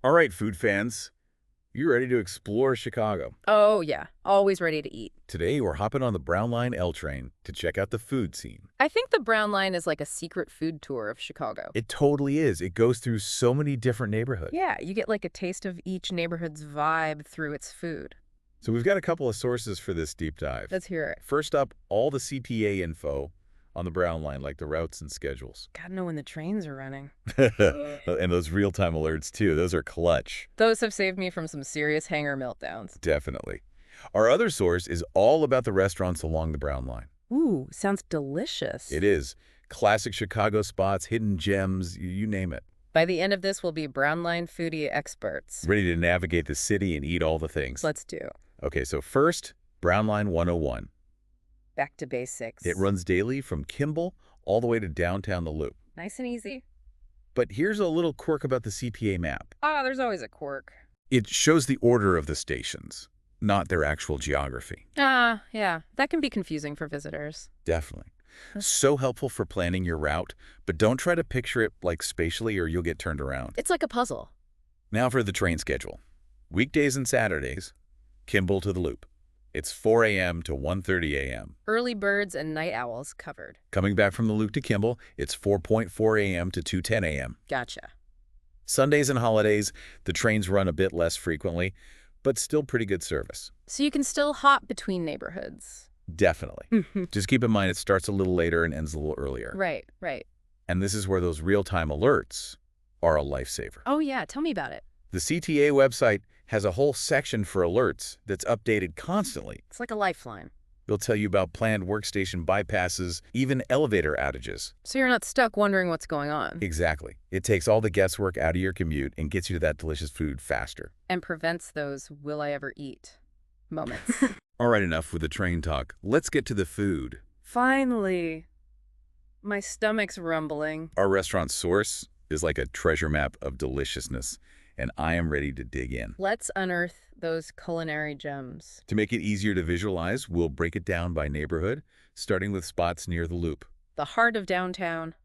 All right, food fans, you ready to explore Chicago? Oh, yeah. Always ready to eat. Today, we're hopping on the Brown Line L train to check out the food scene. I think the Brown Line is like a secret food tour of Chicago. It totally is. It goes through so many different neighborhoods. Yeah, you get like a taste of each neighborhood's vibe through its food. So we've got a couple of sources for this deep dive. Let's hear it. First up, all the CTA info on the Brown Line, like the routes and schedules. Gotta know when the trains are running. And those real-time alerts, too. Those are clutch. Those have saved me from some serious hangar meltdowns. Definitely. Our other source is all about the restaurants along the Brown Line. Ooh, sounds delicious. It is. Classic Chicago spots, hidden gems, you name it. By the end of this, we'll be Brown Line foodie experts. Ready to navigate the city and eat all the things. Let's do. Okay, so first, Brown Line 101. Back to basics. It runs daily from Kimball all the way to downtown the Loop. Nice and easy. But here's a little quirk about the CTA map. Ah, there's always a quirk. It shows the order of the stations, not their actual geography. Ah, yeah. That can be confusing for visitors. Definitely. So helpful for planning your route, but don't try to picture it like spatially or you'll get turned around. It's like a puzzle. Now for the train schedule. Weekdays and Saturdays, Kimball to the Loop. It's 4 a.m. to 1:30 a.m. Early birds and night owls covered. Coming back from the Loop to Kimball, it's 4:4 a.m. to 2:10 a.m. Gotcha. Sundays and holidays, the trains run a bit less frequently, but still pretty good service. So you can still hop between neighborhoods. Definitely. Just keep in mind it starts a little later and ends a little earlier. Right, right. And this is where those real-time alerts are a lifesaver. Oh, yeah. Tell me about it. The CTA website has a whole section for alerts that's updated constantly. It's like a lifeline. It'll tell you about planned workstation bypasses, even elevator outages. So you're not stuck wondering what's going on. Exactly. It takes all the guesswork out of your commute and gets you to that delicious food faster. And prevents those will I ever eat moments. All right, enough with the train talk. Let's get to the food. Finally. My stomach's rumbling. Our restaurant source is like a treasure map of deliciousness, and I am ready to dig in. Let's unearth those culinary gems. To make it easier to visualize, we'll break it down by neighborhood, starting with spots near the Loop. The heart of downtown.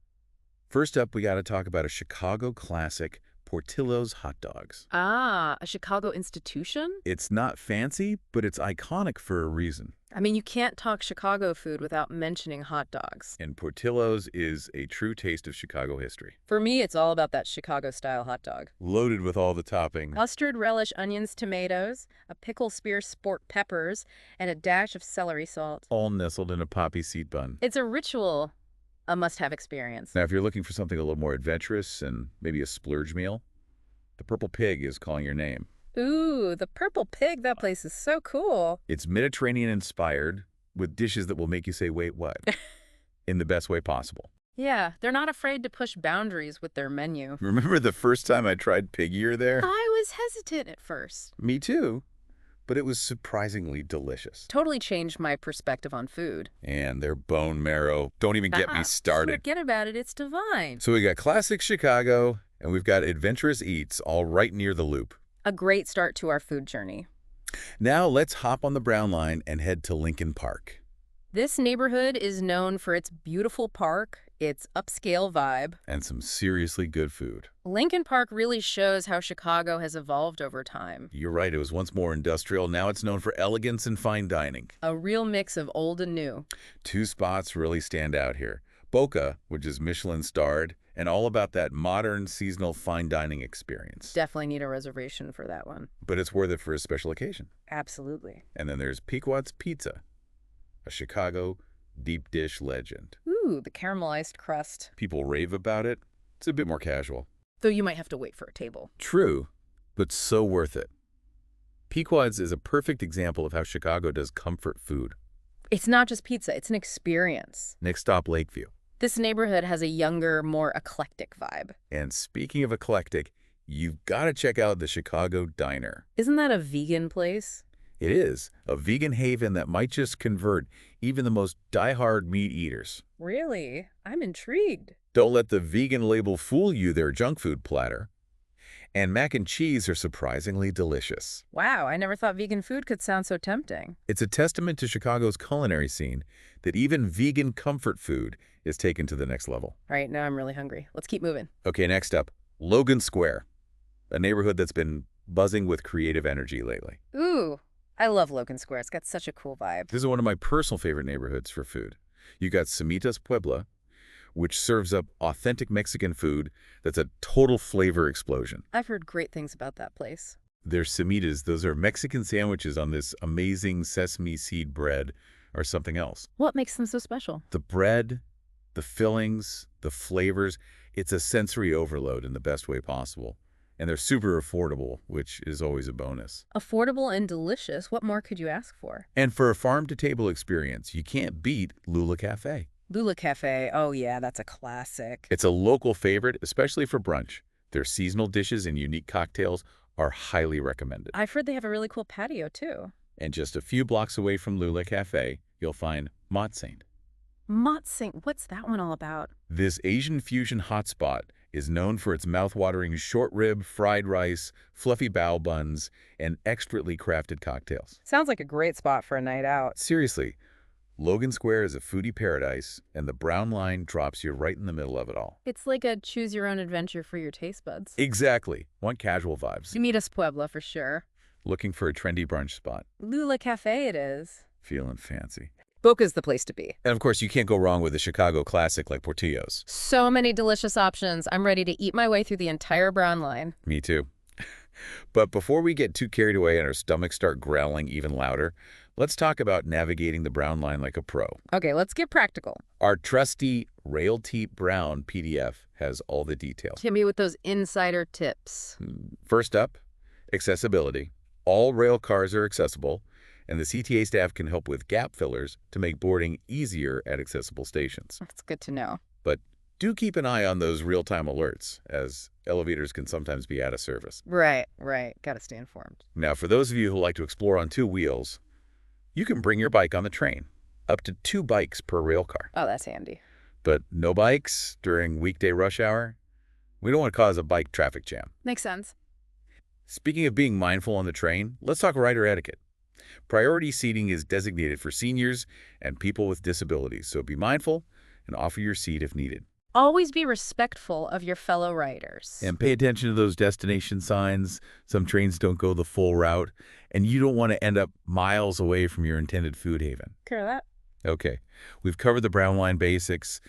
First up, we got to talk about a Chicago classic, Portillo's hot dogs. Ah, a Chicago institution? It's not fancy, but it's iconic for a reason. I mean, you can't talk Chicago food without mentioning hot dogs. And Portillo's is a true taste of Chicago history. For me, it's all about that Chicago-style hot dog. Loaded with all the toppings. Mustard, relish, onions, tomatoes, a pickle spear sport peppers, and a dash of celery salt. All nestled in a poppy seed bun. It's a ritual, a must-have experience. Now, if you're looking for something a little more adventurous and maybe a splurge meal, the Purple Pig is calling your name. Ooh, the Purple Pig, that place is so cool. It's Mediterranean-inspired with dishes that will make you say, wait, what? In the best way possible. Yeah, they're not afraid to push boundaries with their menu. Remember the first time I tried pig ear there? I was hesitant at first. Me too, but it was surprisingly delicious. Totally changed my perspective on food. And their bone marrow, don't even get me started. Forget about it, it's divine. So we got classic Chicago, and we've got adventurous eats all right near the Loop. A great start to our food journey. Now let's hop on the Brown Line and head to Lincoln Park. This neighborhood is known for its beautiful park, its upscale vibe. And some seriously good food. Lincoln Park really shows how Chicago has evolved over time. You're right, it was once more industrial. Now it's known for elegance and fine dining. A real mix of old and new. Two spots really stand out here. Boca, which is Michelin-starred, and all about that modern seasonal fine dining experience. Definitely need a reservation for that one. But it's worth it for a special occasion. Absolutely. And then there's Pequot's Pizza, a Chicago deep dish legend. Ooh, the caramelized crust. People rave about it. It's a bit more casual. Though you might have to wait for a table. True, but so worth it. Pequot's is a perfect example of how Chicago does comfort food. It's not just pizza, it's an experience. Next stop, Lakeview. This neighborhood has a younger, more eclectic vibe. And speaking of eclectic, you've got to check out the Chicago Diner. Isn't that a vegan place? It is a vegan haven that might just convert even the most die-hard meat eaters. Really? I'm intrigued. Don't let the vegan label fool you, their junk food platter. And mac and cheese are surprisingly delicious. Wow, I never thought vegan food could sound so tempting. It's a testament to Chicago's culinary scene that even vegan comfort food is taken to the next level. All right, now I'm really hungry. Let's keep moving. Okay, next up, Logan Square, a neighborhood that's been buzzing with creative energy lately. Ooh, I love Logan Square. It's got such a cool vibe. This is one of my personal favorite neighborhoods for food. You got Semitas Puebla, which serves up authentic Mexican food that's a total flavor explosion. I've heard great things about that place. Their semitas, those are Mexican sandwiches on this amazing sesame seed bread or something else. What makes them so special? The bread, the fillings, the flavors, it's a sensory overload in the best way possible. And they're super affordable, which is always a bonus. Affordable and delicious. What more could you ask for? And for a farm-to-table experience, you can't beat Lula Cafe. Lula Cafe. Oh, yeah, that's a classic. It's a local favorite, especially for brunch. Their seasonal dishes and unique cocktails are highly recommended. I've heard they have a really cool patio, too. And just a few blocks away from Lula Cafe, you'll find Mott Saint. Mott Saint, what's that one all about? This Asian fusion hotspot is known for its mouth-watering short rib, fried rice, fluffy bao buns, and expertly crafted cocktails. Sounds like a great spot for a night out. Seriously, Logan Square is a foodie paradise, and the Brown Line drops you right in the middle of it all. It's like a choose-your-own-adventure for your taste buds. Exactly. Want casual vibes. Semitas Puebla, for sure. Looking for a trendy brunch spot. Lula Cafe it is. Feeling fancy. Boca's the place to be. And of course, you can't go wrong with a Chicago classic like Portillo's. So many delicious options. I'm ready to eat my way through the entire Brown Line. Me too. But before we get too carried away and our stomachs start growling even louder, let's talk about navigating the Brown Line like a pro. Okay, let's get practical. Our trusty Railty Brown PDF has all the details. Hit me with those insider tips. First up, accessibility. All rail cars are accessible, and the CTA staff can help with gap fillers to make boarding easier at accessible stations. That's good to know. But do keep an eye on those real-time alerts, as elevators can sometimes be out of service. Right. Gotta stay informed. Now, for those of you who like to explore on two wheels, you can bring your bike on the train, up to 2 bikes per rail car. Oh, that's handy. But no bikes during weekday rush hour? We don't want to cause a bike traffic jam. Makes sense. Speaking of being mindful on the train, let's talk rider etiquette. Priority seating is designated for seniors and people with disabilities, so be mindful and offer your seat if needed. Always be respectful of your fellow riders. And pay attention to those destination signs. Some trains don't go the full route, and you don't want to end up miles away from your intended food haven. Care that? Okay, we've covered the Brown Line basics,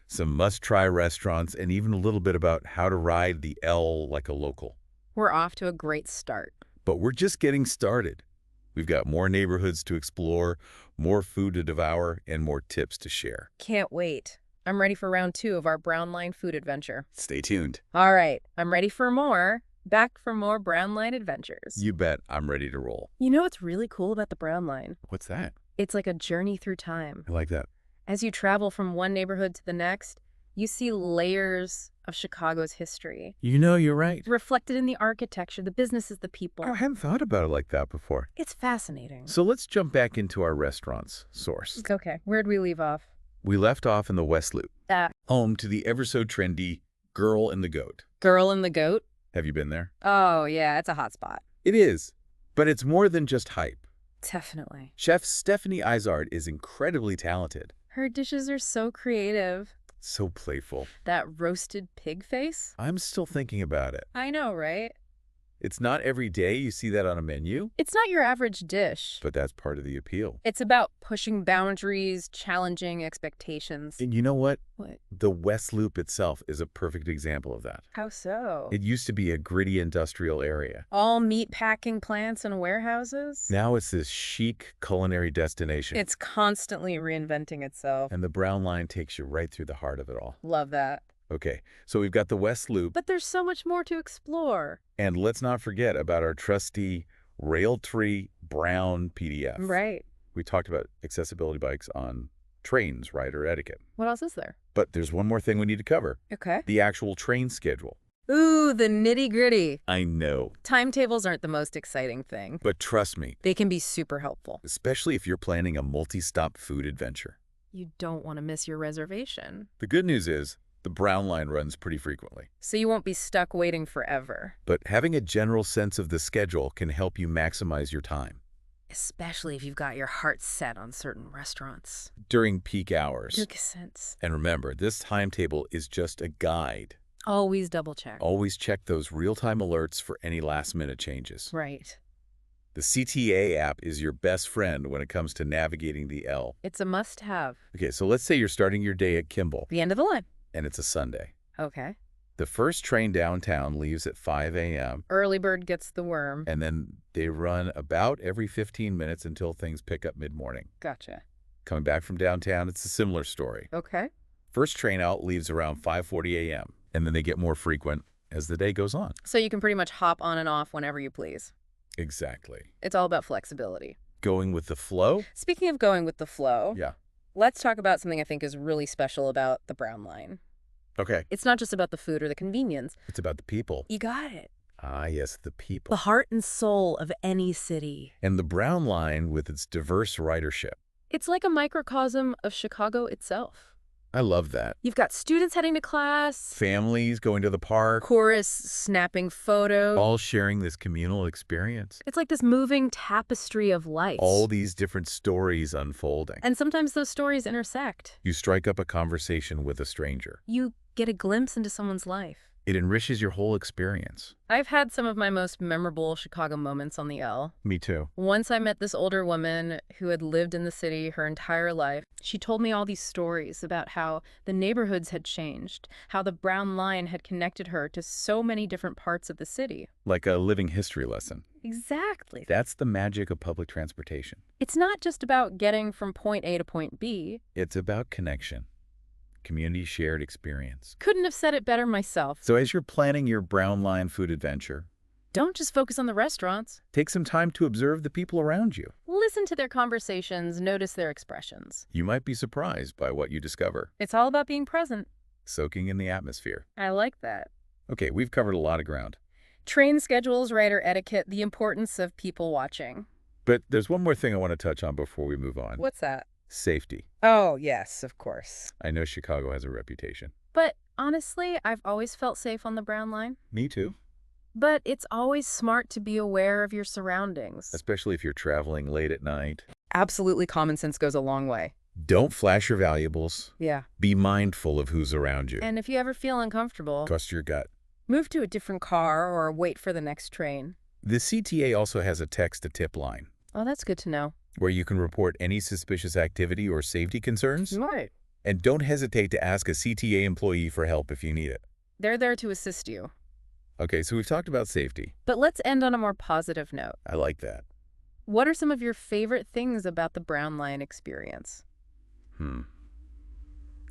some must-try restaurants, and even a little bit about how to ride the L like a local. We're off to a great start. But we're just getting started. We've got more neighborhoods to explore, more food to devour, and more tips to share. Can't wait. I'm ready for round 2 of our Brown Line food adventure. Stay tuned. All right, I'm ready for more. Back for more Brown Line adventures. You bet I'm ready to roll. You know what's really cool about the Brown Line? What's that? It's like a journey through time. I like that. As you travel from one neighborhood to the next, you see layers of Chicago's history. You know, you're right. Reflected in the architecture, the businesses, the people. I hadn't thought about it like that before. It's fascinating. So let's jump back into our restaurant's source. Okay, where'd we leave off? We left off in the West Loop, home to the ever-so-trendy Girl and the Goat. Girl and the Goat? Have you been there? Oh, yeah, it's a hot spot. It is, but it's more than just hype. Definitely. Chef Stephanie Izard is incredibly talented. Her dishes are so creative. So playful. That roasted pig face? I'm still thinking about it. I know, right? It's not every day you see that on a menu, It's not your average dish. but that's part of the appeal. It's about pushing boundaries, challenging expectations. And you know what? What? The West Loop itself is a perfect example of that. How so? It used to be a gritty industrial area. All meat packing plants and warehouses? Now it's this chic culinary destination. It's constantly reinventing itself. And the Brown Line takes you right through the heart of it all. Love that. Okay, so we've got the West Loop. But there's so much more to explore. And let's not forget about our trusty Railtree Brown PDF. Right. We talked about accessibility bikes on trains, rider etiquette. What else is there? But there's one more thing we need to cover. Okay. The actual train schedule. Ooh, the nitty-gritty. I know. Timetables aren't the most exciting thing. But trust me, They can be super helpful. especially if you're planning a multi-stop food adventure. You don't want to miss your reservation. The good news is the Brown Line runs pretty frequently. So you won't be stuck waiting forever. But having a general sense of the schedule can help you maximize your time. Especially if you've got your heart set on certain restaurants. During peak hours. Makes sense. And remember, this timetable is just a guide. Always double check. Always check those real-time alerts for any last-minute changes. Right. The CTA app is your best friend when it comes to navigating the L. It's a must-have. Okay, so let's say you're starting your day at Kimball, The end of the line. and it's a Sunday. Okay. The first train downtown leaves at 5 a.m., Early bird gets the worm. and then they run about every 15 minutes until things pick up mid-morning. Gotcha. Coming back from downtown, it's a similar story. Okay. First train out leaves around 5:40 a.m., and then they get more frequent as the day goes on. So you can pretty much hop on and off whenever you please. Exactly. It's all about flexibility. Going with the flow? Speaking of going with the flow, Yeah. let's talk about something I think is really special about the Brown Line. Okay. It's not just about the food or the convenience. It's about the people. You got it. Ah, yes, the people. The heart and soul of any city. And the Brown Line with its diverse ridership. It's like a microcosm of Chicago itself. I love that. You've got students heading to class, Families going to the park, chorus snapping photos. all sharing this communal experience. It's like this moving tapestry of life. All these different stories unfolding. And sometimes those stories intersect. You strike up a conversation with a stranger. You get a glimpse into someone's life. It enriches your whole experience. I've had some of my most memorable Chicago moments on the L. Me too. Once I met this older woman who had lived in the city her entire life. She told me all these stories about how the neighborhoods had changed, how the Brown Line had connected her to so many different parts of the city. Like a living history lesson. Exactly. That's the magic of public transportation. It's not just about getting from point A to point B. It's about connection. Community shared experience. Couldn't have said it better myself. So as you're planning your Brown Line food adventure, Don't just focus on the restaurants. take some time to observe the people around you. Listen to their conversations, notice their expressions. You might be surprised by what you discover, It's all about being present. soaking in the atmosphere. I like that. Okay, we've covered a lot of ground. Train schedules, rider etiquette, the importance of people watching. But there's one more thing I want to touch on before we move on. What's that? Safety. Oh, yes, of course. I know Chicago has a reputation. But honestly, I've always felt safe on the Brown Line. Me too. But it's always smart to be aware of your surroundings. Especially if you're traveling late at night. Absolutely, common sense goes a long way. Don't flash your valuables. Yeah. Be mindful of who's around you. And if you ever feel uncomfortable, Trust your gut. move to a different car or wait for the next train. The CTA also has a text-to-tip line Oh, that's good to know. where you can report any suspicious activity or safety concerns. Right. And don't hesitate to ask a CTA employee for help if you need it. They're there to assist you. Okay, so we've talked about safety. But let's end on a more positive note. I like that. What are some of your favorite things about the Brown Line experience?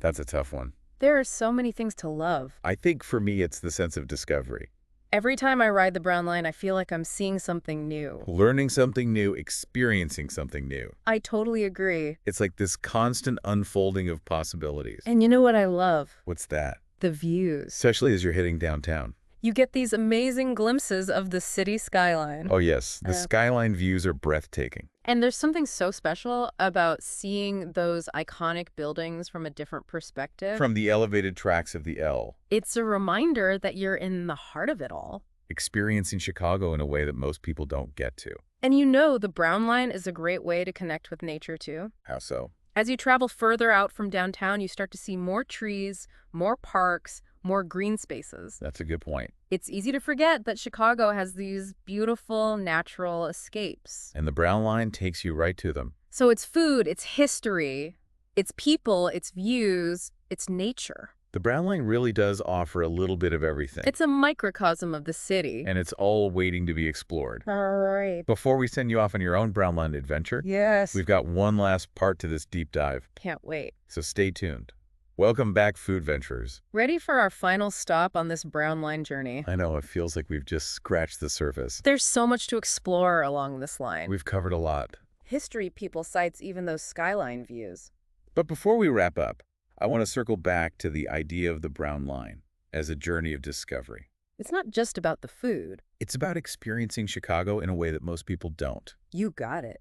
That's a tough one. There are so many things to love. I think for me, it's the sense of discovery. Every time I ride the Brown Line, I feel like I'm seeing something new. Learning something new, experiencing something new. I totally agree. It's like this constant unfolding of possibilities. And you know what I love? What's that? The views. Especially as you're hitting downtown. You get these amazing glimpses of the city skyline. Oh yes, the skyline views are breathtaking. And there's something so special about seeing those iconic buildings from a different perspective. From the elevated tracks of the L. It's a reminder that you're in the heart of it all. Experiencing Chicago in a way that most people don't get to. And you know the Brown Line is a great way to connect with nature too. How so? As you travel further out from downtown, you start to see more trees, more parks, more green spaces. That's a good point. It's easy to forget that Chicago has these beautiful natural escapes. And the Brown Line takes you right to them. So it's food, it's history, it's people, it's views, it's nature. The Brown Line really does offer a little bit of everything. It's a microcosm of the city. And it's all waiting to be explored. All right. Before we send you off on your own Brown Line adventure, Yes. we've got one last part to this deep dive. Can't wait. So stay tuned. Welcome back, food venturers. Ready for our final stop on this Brown Line journey? I know, it feels like we've just scratched the surface. There's so much to explore along this line. We've covered a lot. History, people cites even those skyline views. But before we wrap up, I want to circle back to the idea of the Brown Line as a journey of discovery. It's not just about the food. It's about experiencing Chicago in a way that most people don't. You got it.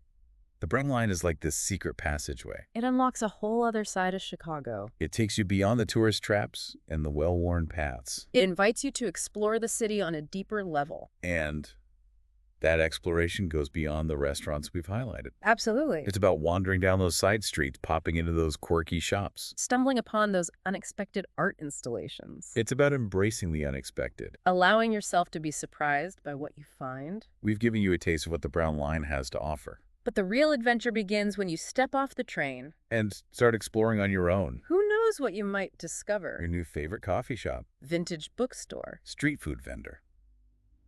The Brown Line is like this secret passageway. It unlocks a whole other side of Chicago. It takes you beyond the tourist traps and the well-worn paths. It invites you to explore the city on a deeper level. And That exploration goes beyond the restaurants we've highlighted. Absolutely. It's about wandering down those side streets, popping into those quirky shops. Stumbling upon those unexpected art installations. It's about embracing the unexpected. Allowing yourself to be surprised by what you find. We've given you a taste of what the Brown Line has to offer. But the real adventure begins when you step off the train. And start exploring on your own. Who knows what you might Your discover? new favorite coffee shop, Vintage bookstore. street food vendor.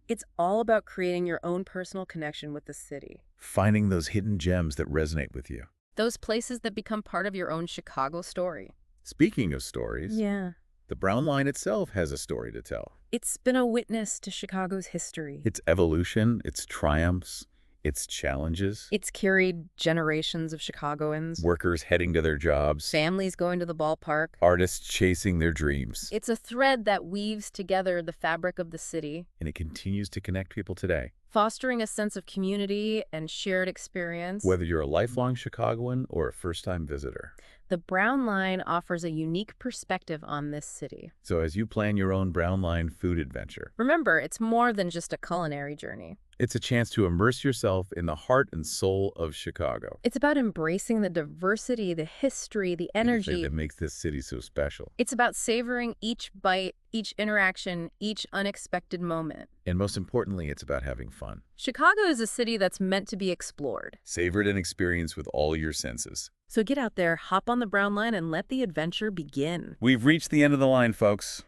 It's all about creating your own personal connection with the city. Finding those hidden gems that resonate with you. Those places that become part of your own Chicago story. Speaking of stories, Yeah. the Brown Line itself has a story to tell. It's been a witness to Chicago's history. Its evolution, its triumphs, its challenges. It's carried generations of Chicagoans, Workers heading to their jobs. families going to the ballpark. Artists chasing their dreams. It's a thread that weaves together the fabric of the city, And it continues to connect people today. fostering a sense of community and shared experience. Whether you're a lifelong Chicagoan or a first-time visitor. The Brown Line offers a unique perspective on this city. So as you plan your own Brown Line food adventure, Remember, it's more than just a culinary journey. it's a chance to immerse yourself in the heart and soul of Chicago. It's about embracing the diversity, the history, the Anything energy. that makes this city so special. It's about savoring each bite, each interaction, each unexpected moment. And most importantly, it's about having fun. Chicago is a city that's meant to be explored. Savor it and experience with all your senses. So get out there, hop on the Brown Line, and let the adventure begin. We've reached the end of the line, folks.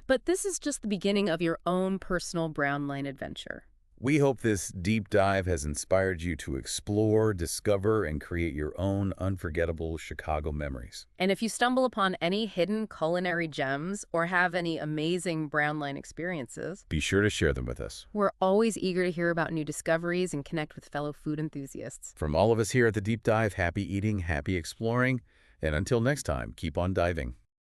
But this is just the beginning of your own personal Brown Line adventure. We hope this deep dive has inspired you to explore, discover, and create your own unforgettable Chicago memories. And if you stumble upon any hidden culinary gems or have any amazing Brown Line experiences, Be sure to share them with us. we're always eager to hear about new discoveries and connect with fellow food enthusiasts. From all of us here at the Deep Dive, happy eating, happy exploring, and until next time, keep on diving.